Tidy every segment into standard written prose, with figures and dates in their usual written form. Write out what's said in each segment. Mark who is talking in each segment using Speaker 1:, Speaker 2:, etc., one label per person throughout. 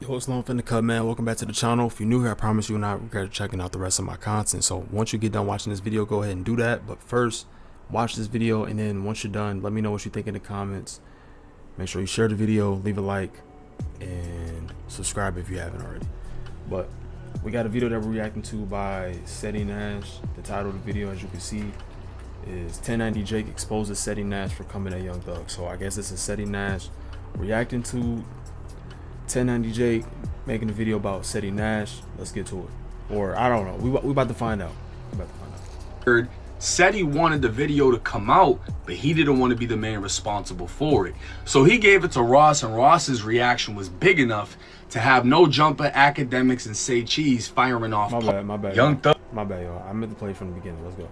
Speaker 1: Yo, it's Lone Finna Cut, man. Welcome back to the channel. If you're new here, I promise you will not regret checking out the rest of my content. So once you get done watching this video, go ahead and do that. But first, watch this video, and then once you're done, let me know what you think in the comments. Make sure you share the video, leave a like, and subscribe if you haven't already. But we got a video that we're reacting to by Ceddy Nash. The title of the video, as you can see, is 1090 Jake exposes Ceddy Nash for coming at Young Thug. So I guess this is Ceddy Nash reacting to 1090 Jake making a video about Ceddy Nash. Let's get to it. Or I don't know. We about to find out.
Speaker 2: Heard Ceddy wanted the video to come out, but he didn't want to be the man responsible for it. So he gave it to Ross, and Ross's reaction was big enough to have No Jumper, Academics, and Say Cheese firing off.
Speaker 1: My bad.
Speaker 2: Young Thug.
Speaker 1: My bad, y'all. I meant to play from the beginning. Let's go.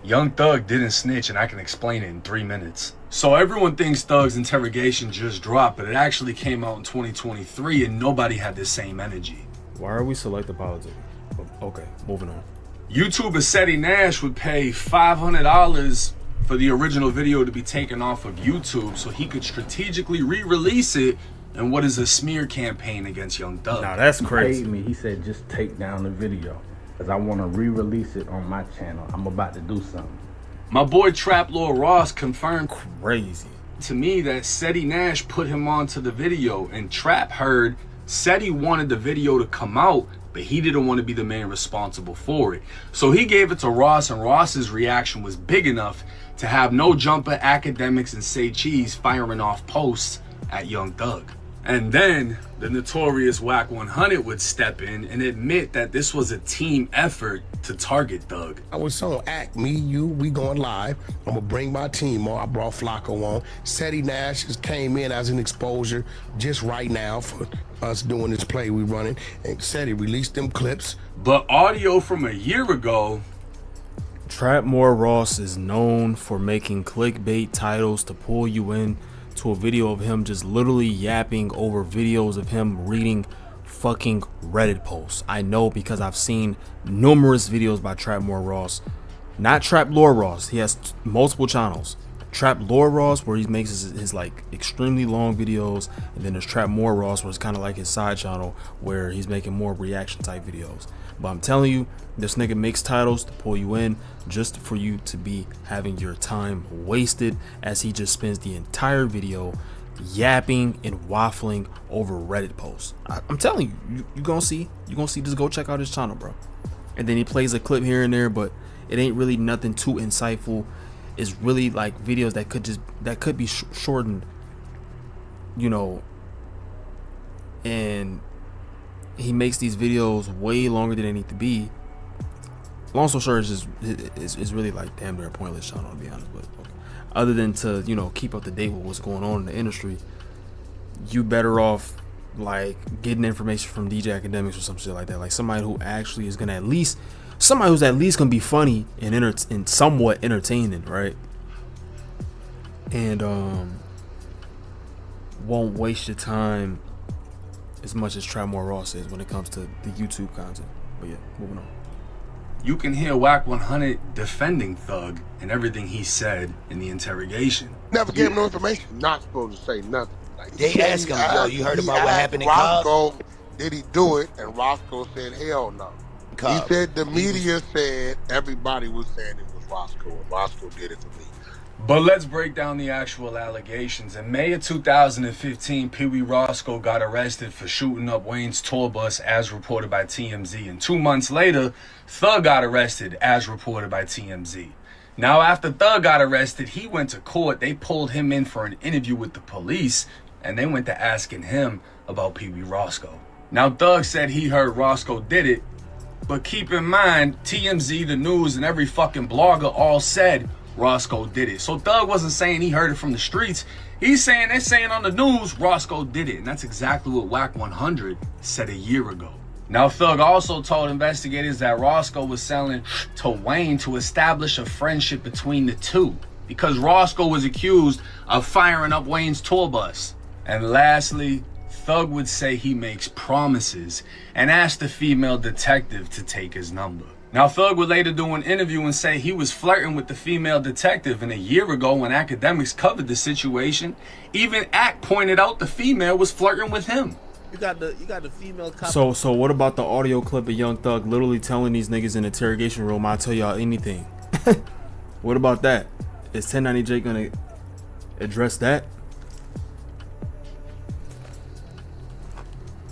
Speaker 2: Young Thug didn't snitch, and I can explain it in 3 minutes. So everyone thinks Thug's interrogation just dropped, but it actually came out in 2023, and nobody had the same energy.
Speaker 1: Why are we selecting politics? Okay, moving on.
Speaker 2: YouTuber Ceddy Nash would pay $500 for the original video to be taken off of YouTube so he could strategically re-release it in what is a smear campaign against Young Thug.
Speaker 1: Nah, that's crazy.
Speaker 3: He paid me. He said, just take down the video because I want to re-release it on my channel. I'm about to do something.
Speaker 2: My boy Trap Lord Ross confirmed
Speaker 1: Crazy.
Speaker 2: to me that Ceddy Nash put him onto the video, and Trap heard Ceddy wanted the video to come out, but he didn't want to be the man responsible for it. So he gave it to Ross, and Ross's reaction was big enough to have No Jumper, Academics, and Say Cheese firing off posts at Young Thug. And then the notorious Whack 100 would step in and admit that this was a team effort to target Thug.
Speaker 4: I was on Act, me, you, we going live. I'm gonna bring my team on. I brought Flacco on. Ceddy Nash just came in as an exposure just right now for us doing this play we running. And Ceddy released them clips.
Speaker 2: But audio from a year ago.
Speaker 1: Trap Ross is known for making clickbait titles to pull you in to a video of him just literally yapping over videos of him reading fucking Reddit posts. I know because I've seen numerous videos by Trap Ross. Not Trap Lord Ross. He has multiple channels. Trap Lord Ross, where he makes his like extremely long videos, and then there's Trap Ross, where it's kind of like his side channel where he's making more reaction type videos. But I'm telling you, this nigga makes titles to pull you in just for you to be having your time wasted, as he just spends the entire video yapping and waffling over Reddit posts. I'm telling you, you gonna see, just go check out his channel, bro. And then he plays a clip here and there, but it ain't really nothing too insightful. It's really like videos that could be shortened, you know. And he makes these videos way longer than they need to be. Long story short, it's really like damn near a pointless channel, to be honest. But okay. Other than to, you know, keep up to date with what's going on in the industry, you better off like getting information from DJ Academics or some shit like that. Like somebody who actually is gonna somebody who's at least gonna be funny and somewhat entertaining, right? And won't waste your time as much as Trap Ross is when it comes to the YouTube content. But yeah, moving on.
Speaker 2: You can hear Whack 100 defending Thug and everything he said in the interrogation.
Speaker 4: Never gave him no information.
Speaker 5: Not supposed to say nothing. Like,
Speaker 6: They asked him, yo, you heard
Speaker 5: he
Speaker 6: about what
Speaker 5: asked
Speaker 6: happened in Cobb?
Speaker 5: Roscoe, did he do it? And Roscoe said, hell no.
Speaker 6: Cobb.
Speaker 5: He said the media said everybody was saying it was Roscoe, and Roscoe did it for me.
Speaker 2: But let's break down the actual allegations. In May of 2015, Pee Wee Roscoe got arrested for shooting up Wayne's tour bus, as reported by TMZ. And 2 months later, Thug got arrested, as reported by TMZ. Now, after Thug got arrested, he went to court. They pulled him in for an interview with the police, and they went to asking him about Pee Wee Roscoe. Now, Thug said he heard Roscoe did it, but keep in mind, TMZ, the news, and every fucking blogger all said Roscoe did it. So Thug wasn't saying he heard it from the streets. He's saying they're saying on the news Roscoe did it. And that's exactly what Whack 100 said a year ago. Now Thug also told investigators that Roscoe was selling to Wayne to establish a friendship between the two, because Roscoe was accused of firing up Wayne's tour bus. And lastly, Thug would say he makes promises and asked the female detective to take his number. Now, Thug would later do an interview and say he was flirting with the female detective, and a year ago when Academics covered the situation, even Act pointed out the female was flirting with him.
Speaker 6: You got the female cop.
Speaker 1: So what about the audio clip of Young Thug literally telling these niggas in the interrogation room, "I'll tell y'all anything"? What about that? Is 1090J gonna address that?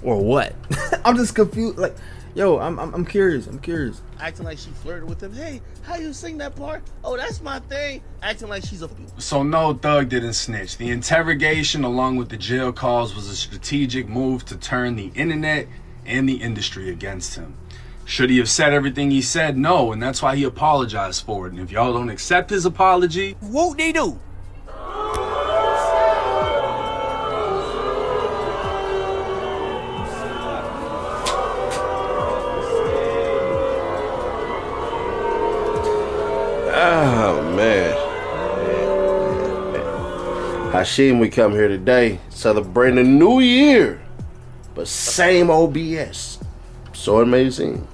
Speaker 1: Or what? I'm just confused. Like, yo, I'm curious.
Speaker 6: Acting like she flirted with him. Hey, how you sing that part? Oh, that's my thing. Acting like she's a.
Speaker 2: So no, Thug didn't snitch. The interrogation along with the jail calls was a strategic move to turn the internet and the industry against him. Should he have said everything he said? No, and that's why he apologized for it. And if y'all don't accept his apology,
Speaker 6: Whoop they do.
Speaker 7: Oh man. Hashim, we come here today celebrating a new year, but same OBS. So amazing.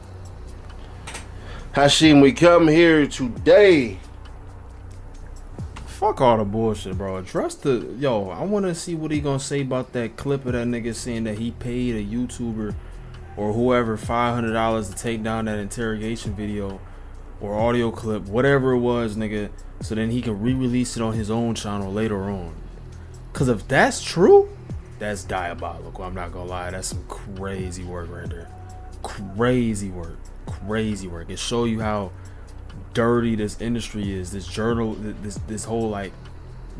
Speaker 7: Hashim, we come here today.
Speaker 1: Fuck all the bullshit, bro. Address the yo. I want to see what he gonna say about that clip of that nigga saying that he paid a YouTuber or whoever $500 to take down that interrogation video or audio clip, whatever it was, nigga, so then he can re-release it on his own channel later on. Cause if that's true, that's diabolical. I'm not gonna lie, that's some crazy work right there. Crazy work. It show you how dirty this industry is. This whole like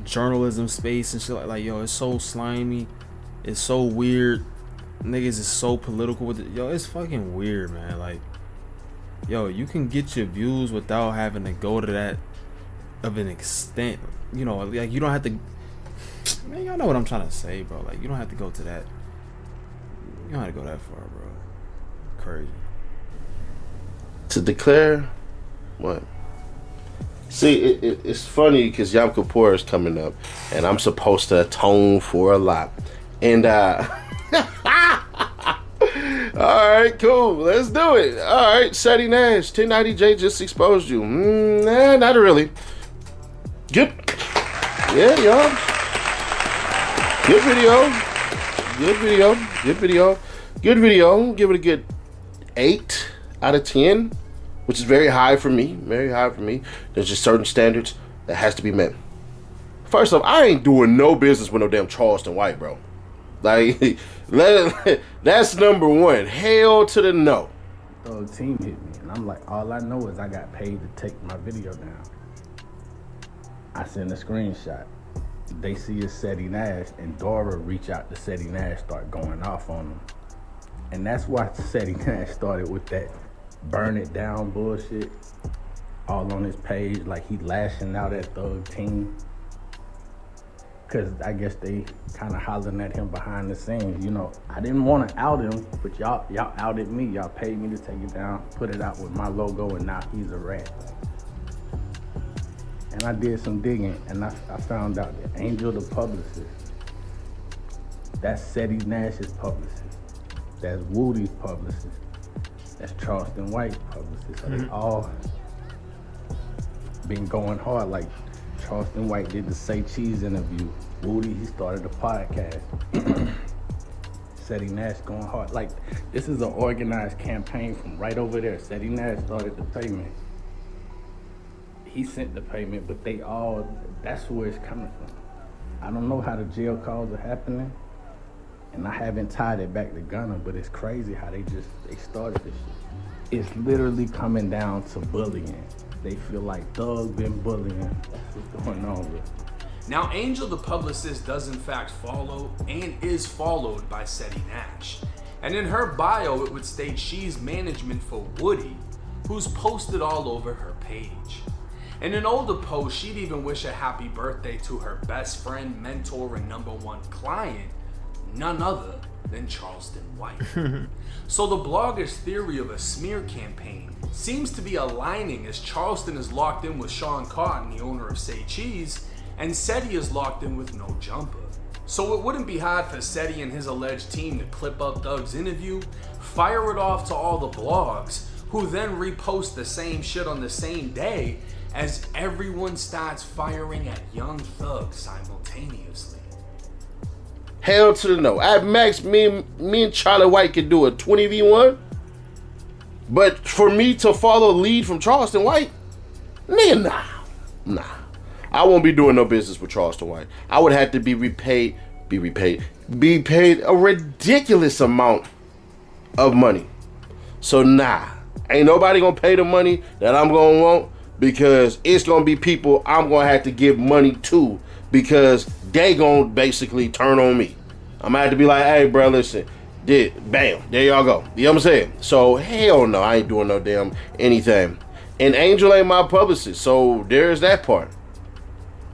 Speaker 1: journalism space and shit. Like yo, it's so slimy. It's so weird. Niggas is so political with it. Yo, it's fucking weird, man. Like, yo, you can get your views without having to go to that of an extent. You know, like you don't have to. Man, y'all know what I'm trying to say, bro. Like, you don't have to go to that. You don't have to go that far, bro. Crazy.
Speaker 7: To declare what? See, it's funny because Yom Kippur is coming up, and I'm supposed to atone for a lot. And all right, cool. Let's do it. All right, Ceddy Nash, 1090J just exposed you. Nah, not really. Good. Yeah, y'all. Good video. Give it a good 8 out of 10, which is very high for me. There's just certain standards that has to be met. First off, I ain't doing no business with no damn Charleston White, bro. Like, that's number one. Hell to the no.
Speaker 3: The team hit me, and I'm like, all I know is I got paid to take my video down. I send a screenshot. They see it's Ceddy Nash, and Dora reach out to Ceddy Nash, start going off on him. And that's why Ceddy Nash started with that burn it down bullshit all on his page, like he lashing out at Thug Team. Cause I guess they kind of hollering at him behind the scenes. You know, I didn't want to out him, but y'all outed me. Y'all paid me to take it down, put it out with my logo, and now he's a rat. And I did some digging, and I found out that Angel the publicist, that's Ceddy Nash's publicist. That's Woody's publicist. That's Charleston White's publicist. So they all been going hard. Like Charleston White did the Say Cheese interview. Woody, he started a podcast. Ceddy Nash going hard. Like, this is an organized campaign from right over there. Ceddy Nash started the payment. He sent the payment, but they all, that's where it's coming from. I don't know how the jail calls are happening, and I haven't tied it back to Gunna, but it's crazy how they started this shit. It's literally coming down to bullying. They feel like Thug been bullying. That's what's going on with it.
Speaker 2: now Angel the publicist does in fact follow and is followed by Ceddy Nash. And in her bio, it would state she's management for Woody, who's posted all over her page. In an older post, she'd even wish a happy birthday to her best friend, mentor, and #1 client, none other than Charleston White. So the blogger's theory of a smear campaign seems to be aligning, as Charleston is locked in with Sean Cotton, the owner of Say Cheese, and Ceddy is locked in with No Jumper. So it wouldn't be hard for Ceddy and his alleged team to clip up Thug's interview, fire it off to all the blogs, who then repost the same shit on the same day, as everyone starts firing at Young Thug simultaneously.
Speaker 7: Hell to the no. At max, me and Charlie White could do a 20v1. But for me to follow lead from Charleston White, nigga, nah. I won't be doing no business with Charleston White. I would have to be paid a ridiculous amount of money. So nah, ain't nobody gonna pay the money that I'm gonna want, because it's gonna be people I'm gonna have to give money to, because they gonna basically turn on me. I'm gonna have to be like, hey bro, listen, bam, there y'all go. You know what I'm saying? So hell no, I ain't doing no damn anything. And Angel ain't my publicist, so there's that part.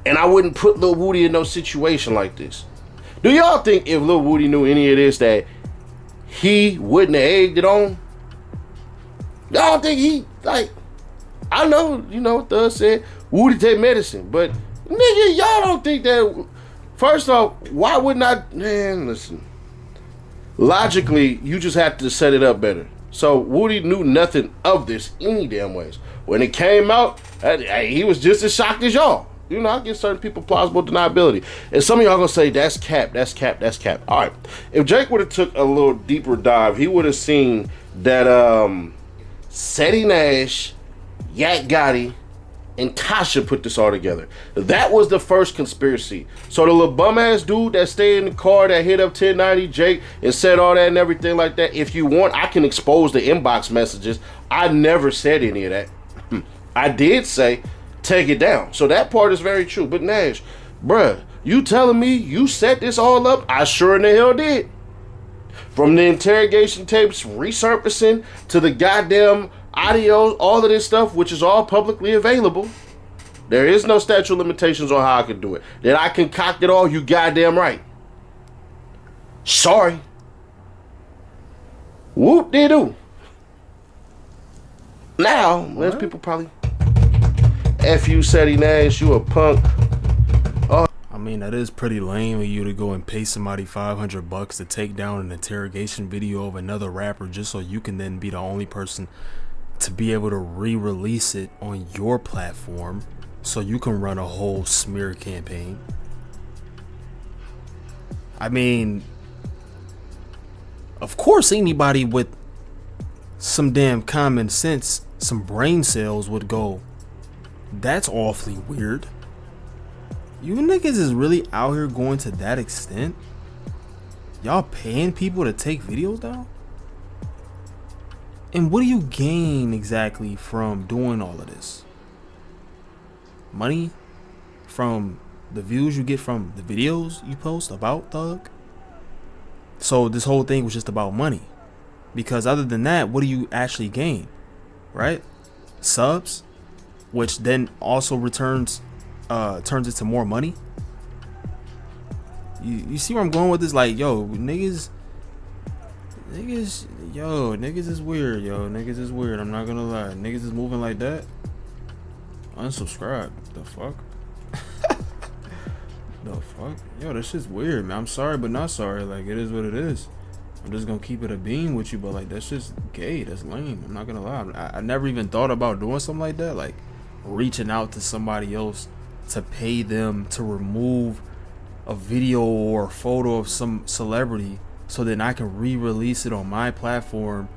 Speaker 7: And I wouldn't put Lil Woody in no situation like this. Do y'all think if Lil Woody knew any of this that he wouldn't have egged it on? Y'all think he, like, I know, you know, Thug said Woody take medicine, but nigga, y'all don't think that, first off, why wouldn't I, man, listen. Logically, you just have to set it up better. So Woody knew nothing of this any damn ways. When it came out, he was just as shocked as y'all. You know, I give certain people plausible deniability. And some of y'all gonna say, that's cap, that's cap, that's cap. All right. If Jake would have took a little deeper dive, he would have seen that Ceddy Nash, Yak Gotti, and Tasha put this all together. That was the first conspiracy. So the little bum-ass dude that stayed in the car that hit up 1090 Jake and said all that and everything like that, if you want, I can expose the inbox messages. I never said any of that. I did say, take it down. So that part is very true. But Nash, bruh, you telling me you set this all up? I sure in the hell did. From the interrogation tapes resurfacing to the goddamn audio, all of this stuff, which is all publicly available. There is no statute of limitations on how I can do it. That I concoct it all, you goddamn right. Sorry. Whoop-de-doo. Now, there's people probably, F you, Ceddy Nash, you a punk.
Speaker 1: I mean, that is pretty lame of you to go and pay somebody $500 to take down an interrogation video of another rapper just so you can then be the only person to be able to re-release it on your platform so you can run a whole smear campaign. I mean, of course anybody with some damn common sense, some brain cells would go, that's awfully weird. You niggas is really out here going to that extent? Y'all paying people to take videos down? And what do you gain exactly from doing all of this? Money? From the views you get from the videos you post about Thug? So this whole thing was just about money. Because other than that, what do you actually gain? Right? Subs? Which then also turns into more money. You see where I'm going with this? Like, yo, niggas is weird, niggas is weird. I'm not gonna lie, niggas is moving like that. Unsubscribe. The fuck? The fuck? Yo, this shit's weird, man. I'm sorry, but not sorry. Like, it is what it is. I'm just gonna keep it a beam with you, but like, that's just gay. That's lame. I'm not gonna lie. I never even thought about doing something like that, like reaching out to somebody else to pay them to remove a video or a photo of some celebrity so then I can re-release it on my platform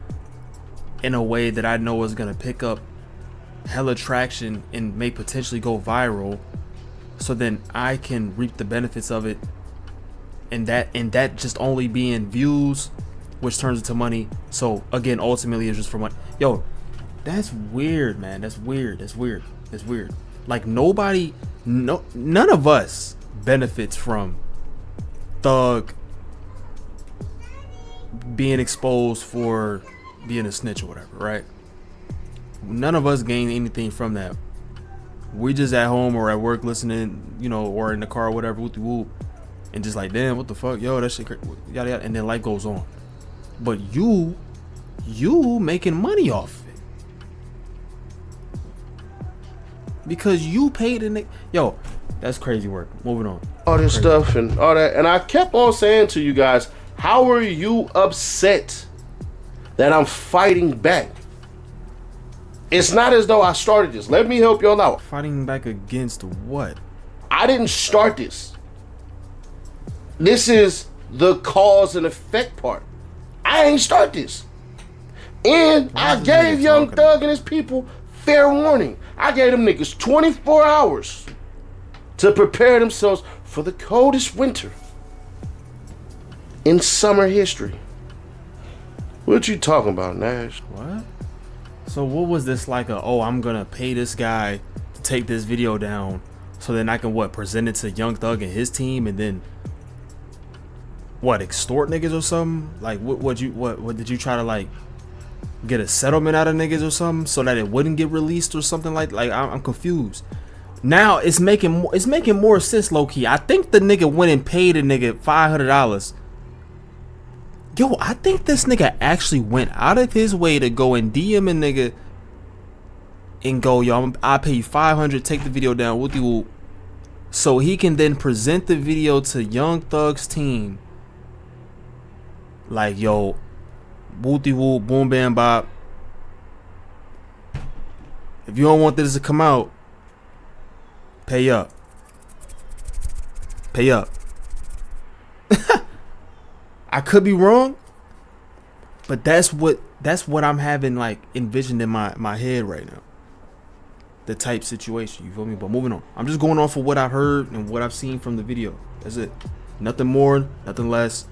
Speaker 1: in a way that I know is gonna pick up hella traction and may potentially go viral, so then I can reap the benefits of it, and that just only being views, which turns into money. So again, ultimately it's just for money. Yo, that's weird, man. That's weird. Like, none of us benefits from Thug being exposed for being a snitch or whatever, right? None of us gain anything from that. We just at home or at work listening, or in the car or whatever, whoop de whoop, and just like, damn, what the fuck, yo, that shit, yada yada, and then life goes on. But you making money off it because you paid a nigga. Yo, that's crazy work. Moving on.
Speaker 7: All this stuff and all that, and I kept on saying to you guys, how are you upset that I'm fighting back? It's not as though I started this. Let me help y'all out.
Speaker 1: Fighting back against what?
Speaker 7: I didn't start this. This is the cause and effect part. I ain't start this. And I gave Young Thug and his people fair warning. I gave them niggas 24 hours to prepare themselves for the coldest winter in summer history. What you talking about, Nash?
Speaker 1: What? So what was this like I'm gonna pay this guy to take this video down so then I can present it to Young Thug and his team and then extort niggas or something? Like what did you try to like get a settlement out of niggas or something so that it wouldn't get released or something like I'm confused. Now it's making more sense, low key. I think the nigga went and paid a nigga $500. Yo, I think this nigga actually went out of his way to go and DM a nigga and go, yo, I'll pay you $500, take the video down with you, so he can then present the video to Young Thug's team. Like, yo, wooty woo, boom bam bop. If you don't want this to come out, pay up. Pay up. I could be wrong, but that's what I'm having like envisioned in my head right now. The type situation, you feel me? But moving on. I'm just going off of what I've heard and what I've seen from the video. That's it. Nothing more, nothing less.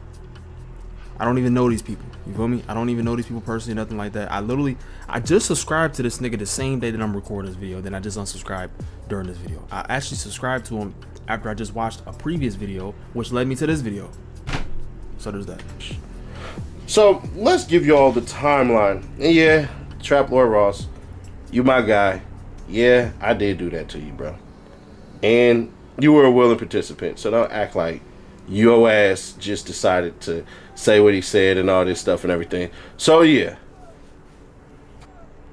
Speaker 1: I don't even know these people. You feel me? I don't even know these people personally, nothing like that. I just subscribed to this nigga the same day that I'm recording this video. Then I just unsubscribed during this video. I actually subscribed to him after I just watched a previous video, which led me to this video. So there's that.
Speaker 7: So let's give you all the timeline. And yeah, Trap Lord Ross, you my guy. Yeah, I did do that to you, bro. And you were a willing participant. So don't act like your ass just decided to say what he said and all this stuff and everything. So yeah.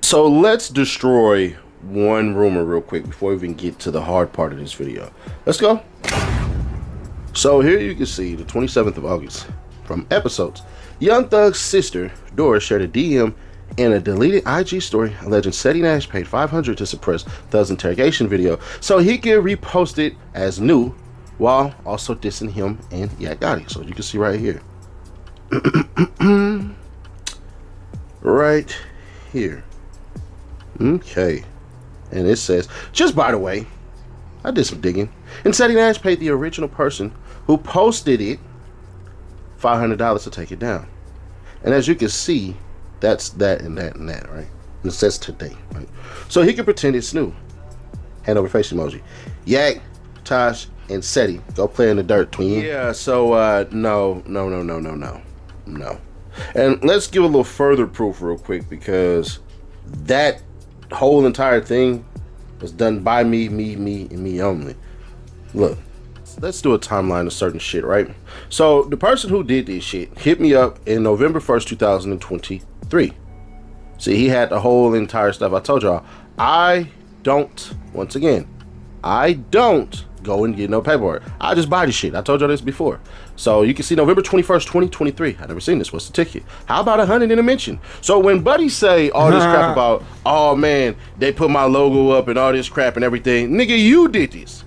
Speaker 7: So let's destroy one rumor real quick before we even get to the hard part of this video. Let's go. So here you can see the 27th of August from episodes. Young Thug's sister, Dora, shared a DM in a deleted IG story alleging Ceddy Nash paid $500 to suppress Thug's interrogation video so he could repost it as new while also dissing him and Yak Gotti. So you can see right here. Right here. Okay. And it says, just by the way, I did some digging, and Ceddy Nash paid the original person who posted it $500 to take it down. And as you can see, that's that and that and that, right? And it says today, right? So he can pretend it's new. Hand over face emoji. Yak, Tosh, and Ceddy, go play in the dirt, twin. Yeah, so no. And let's give a little further proof real quick, because that whole entire thing was done by me, and me only. Look, let's do a timeline of certain shit, right? So the person who did this shit hit me up in November 1st, 2023. See, he had the whole entire stuff. I told y'all, I don't go and get no paperwork. I just buy the shit. I told y'all this before. So you can see November 21st, 2023. I never seen this. What's the ticket? How about 100 in a mention? So when buddies say all this crap about, oh man, they put my logo up and all this crap and everything, nigga, you did this.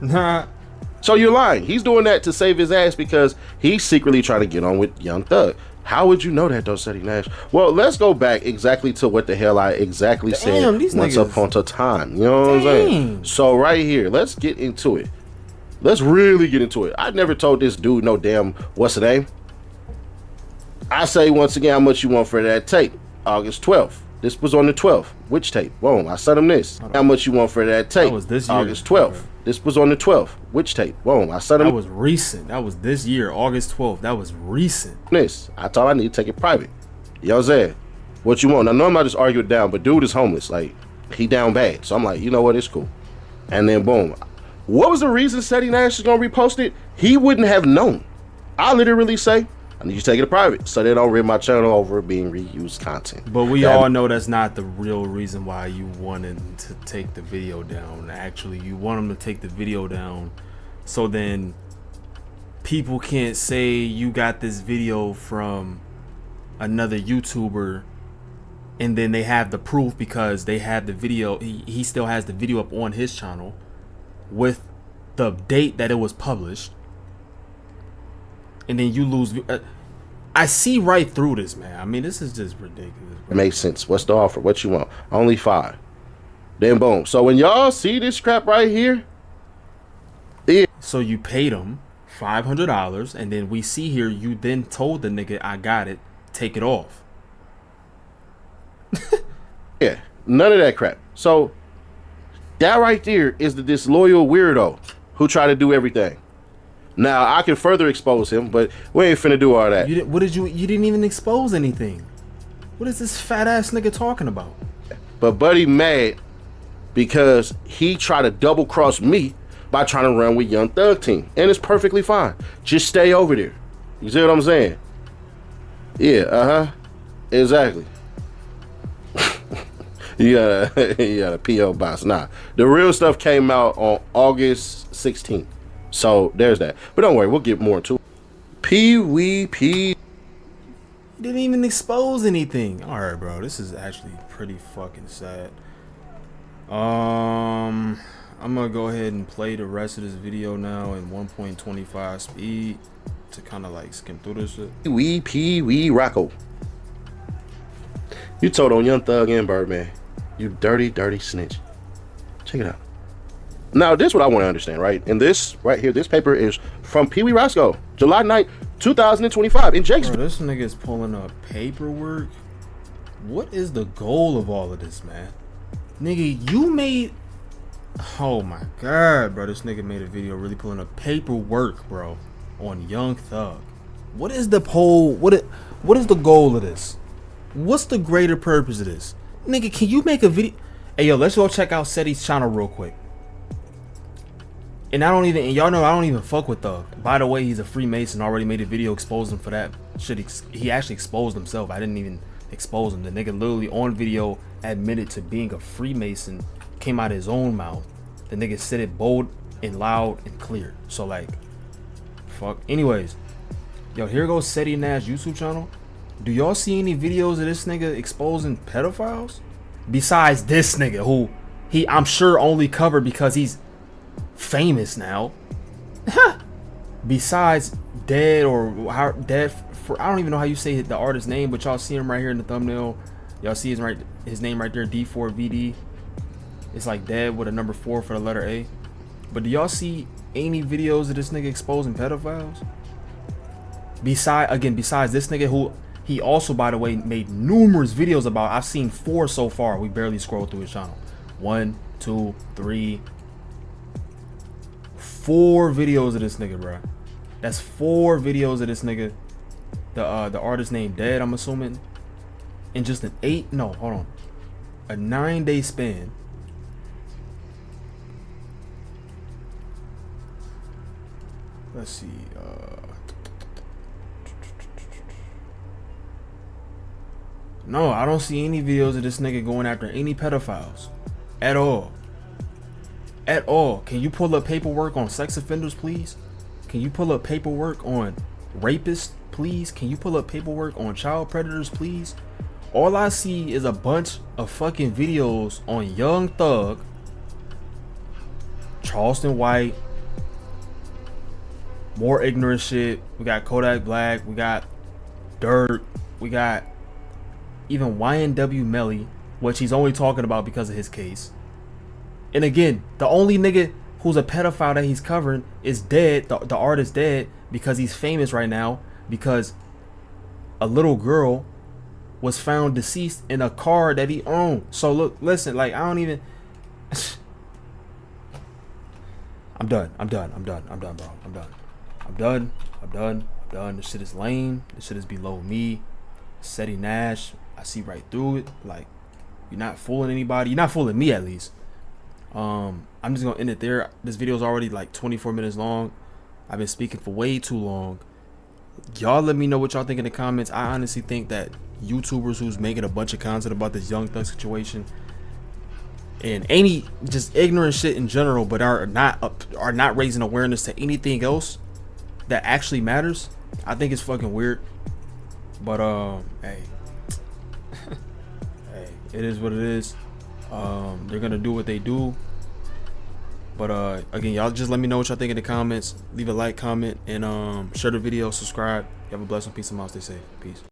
Speaker 7: So you're lying. He's doing that to save his ass because he's secretly trying to get on with Young Thug. How would you know that though, Ceddy Nash? Well, let's go back exactly to what the hell I exactly said once upon a time. You know what I'm saying? So right here, let's get into it. Let's really get into it. I never told this dude no damn what's the name. I say once again how much you want for that tape. August 12th. This was on the 12th. Which tape? Boom. I sent him this. How much you want for that tape?
Speaker 1: That was this year.
Speaker 7: August 12th. Okay. This was on the 12th. Which tape? Boom. I sent him.
Speaker 1: That was recent. That was this year, August 12th. That was recent.
Speaker 7: This. I told I need to take it private. You know what I'm saying? What you want? Now, normally I just argue it down, but dude is homeless. Like, he down bad. So I'm like, you know what? It's cool. And then boom. What was the reason Ceddy Nash is going to repost it? He wouldn't have known. I literally say, I need you to take it to private so they don't rip my channel over being reused content.
Speaker 1: But we all know that's not the real reason why you wanted to take the video down. Actually, you want them to take the video down so then people can't say you got this video from another YouTuber and then they have the proof because they have the video. He still has the video up on his channel with the date that it was published. and then you lose. I see right through this, man. I mean, this is just ridiculous, bro.
Speaker 7: It makes sense. What's the offer? What you want? Only 5. Then boom. So when y'all see this crap right here,
Speaker 1: so you paid him $500, and then we see here you then told the nigga, I got it, take it off.
Speaker 7: yeah, none of that crap. So that right there is the disloyal weirdo who tried to do everything. Now I can further expose him, but we ain't finna do all that.
Speaker 1: You didn't even expose anything. What is this fat ass nigga talking about?
Speaker 7: But Buddy mad because he tried to double cross me by trying to run with Young Thug team, and it's perfectly fine. Just stay over there. You see what I'm saying? Yeah, exactly. you got a PO box. Nah, the real stuff came out on August 16th. So there's that. But don't worry, we'll get more into it. PWP.
Speaker 1: Didn't even expose anything. All right, bro. This is actually pretty fucking sad. I'm gonna go ahead and play the rest of this video now in 1.25 speed to kind of like skim through this shit.
Speaker 7: We Rocco. You told on Young Thug and Birdman. You dirty snitch. Check it out. Now, this is what I want to understand, right? And this right here, this paper is from Pee Wee Roscoe, July 9th, 2025 in Jake's.
Speaker 1: Bro, this nigga's pulling up paperwork. What is the goal of all of this, man? Nigga, you made... Oh my god, bro. This nigga made a video really pulling up paperwork, bro, on Young Thug. What is the poll? What is the goal of this? What's the greater purpose of this? Nigga, can you make a video? Hey, yo, let's go check out Ceddy's channel real quick. And y'all know I don't even fuck with Thug. By the way, he's a Freemason. Already made a video exposing him for that shit. He actually exposed himself. I didn't even expose him. The nigga literally on video admitted to being a Freemason. Came out of his own mouth. The nigga said it bold and loud and clear. So like, fuck. Anyways, yo, here goes Ceddy Nash YouTube channel. Do y'all see any videos of this nigga exposing pedophiles? Besides this nigga who I'm sure only covered because he's famous now. Besides Dead or how Dead for I don't even know how you say the artist's name, but y'all see him right here in the thumbnail. Y'all see his name right there, D4VD. It's like Dead with a number 4 for the letter A. But do y'all see any videos of this nigga exposing pedophiles? Besides this nigga who he also, by the way, made numerous videos about. I've seen 4 so far. We barely scrolled through his channel. 1, 2, 3, 4 videos of this nigga, bro. That's 4 videos of this nigga. The artist named Dead, I'm assuming. In just an 9-day span. Let's see. No, I don't see any videos of this nigga going after any pedophiles at all. At all. Can you pull up paperwork on sex offenders, please? Can you pull up paperwork on rapists, please? Can you pull up paperwork on child predators, please? All I see is a bunch of fucking videos on Young Thug, Charleston White, more ignorant shit. We got Kodak Black, we got Dirt, we got even YNW Melly, which he's only talking about because of his case. And again, the only nigga who's a pedophile that he's covering is Dead, the artist Dead, because he's famous right now because a little girl was found deceased in a car that he owned. So look, listen, like I don't even I'm done, bro. I'm done. This shit is lame. This shit is below me. Ceddy Nash, I see right through it. Like, you're not fooling anybody. You're not fooling me, at least. I'm just gonna end it there. This video is already like 24 minutes long. I've been speaking for way too long. Y'all let me know what y'all think in the comments. I honestly think that YouTubers who's making a bunch of content about this Young Thug situation and any just ignorant shit in general, but are not raising awareness to anything else that actually matters, I think it's fucking weird. But hey, hey, it is what it is. They're gonna do what they do. But again, y'all just let me know what y'all think in the comments. Leave a like, comment, and share the video, subscribe. You have a blessing, peace, and miles. Stay safe. Peace.